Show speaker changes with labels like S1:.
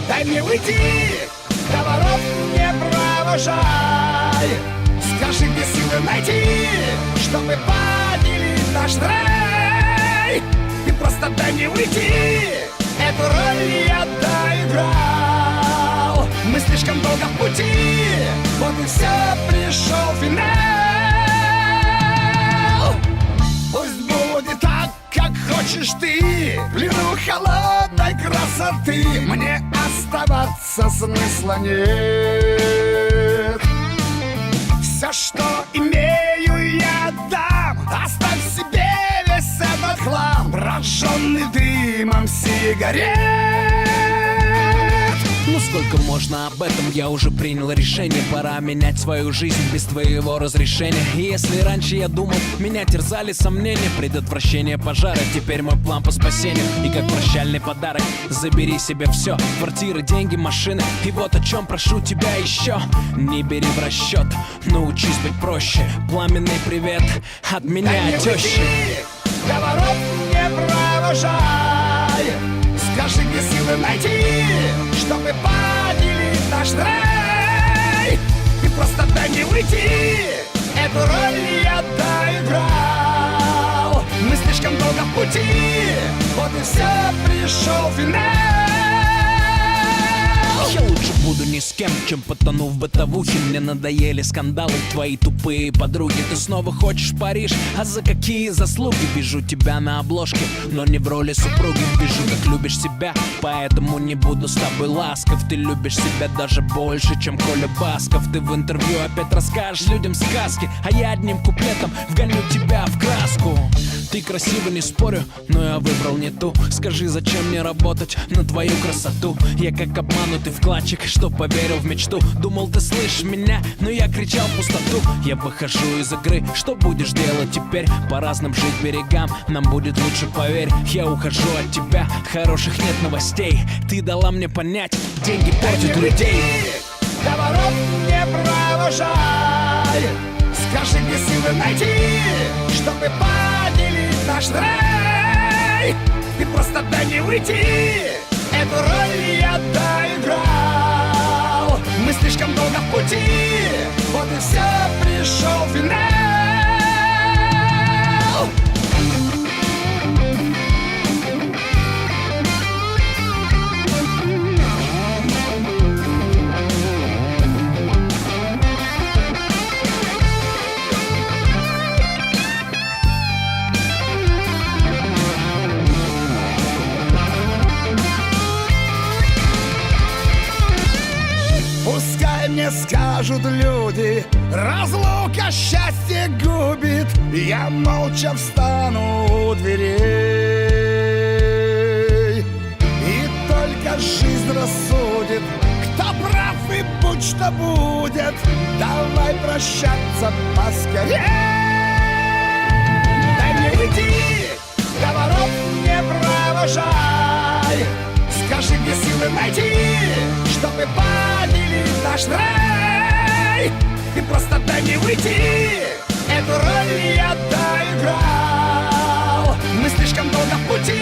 S1: дай мне уйти, до ворот не провожай. Скажи, где силы найти, чтобы поделить наш рай. Ты просто дай мне уйти, эту роль я доиграл. Мы слишком долго в пути, вот и все, пришел финал. Пусть будет так, как хочешь ты, в плену холодной красоты. Мне оставаться смысла нет. Все, что имею, я отдам. Оставь себе весь этот хлам, прожженный дымом сигарет.
S2: Ну сколько можно об этом, я уже принял решение. Пора менять свою жизнь без твоего разрешения. И если раньше я думал, меня терзали сомнения, предотвращение пожара, теперь мой план по спасению. И как прощальный подарок, забери себе все: квартиры, деньги, машины. И вот о чем прошу тебя еще: не бери в расчет, научись быть проще. Пламенный привет от меня, тещи.
S1: До ворот не провожай. Скажи, где силы найти, чтобы поделить наш рай. Ты просто дай мне уйти, эту роль я доиграл. Мы слишком долго в пути, вот и все, пришел финал.
S2: Я лучше буду ни с кем, чем потону в бытовухе. Мне надоели скандалы, твои тупые подруги. Ты снова хочешь в Париж, а за какие заслуги? Вижу тебя на обложке, но не в роли супруги. Вижу, как любишь себя, поэтому не буду с тобой ласков. Ты любишь себя даже больше, чем Коля Басков. Ты в интервью опять расскажешь людям сказки, а я одним куплетом вгоню тебя в краску. Ты красива, не спорю, но я выбрал не ту. Скажи, зачем мне работать на твою красоту? Я как обманутый вкладчик, что поверил в мечту. Думал, ты слышишь меня, но я кричал в пустоту. Я выхожу из игры, что будешь делать теперь? По разным жить берегам, нам будет лучше, поверь. Я ухожу от тебя, хороших нет новостей. Ты дала мне понять, деньги портят людей.
S1: До ворот не провожай. Скажи, где силы найти, чтобы поделить наш рай. Ты просто дай мне уйти, эту роль я доиграл. Мы слишком долго в пути, вот и все, пришел финал. Пускай мне скажут люди, разлука счастье губит. Я молча встану у дверей, и только жизнь рассудит, кто прав и будь что будет. Давай прощаться поскорей. Дай мне уйти, до ворот не провожай. Скажи, где силы найти, чтобы поделить наш рай. Ты просто дай мне уйти, эту роль я доиграл. Мы слишком долго в пути,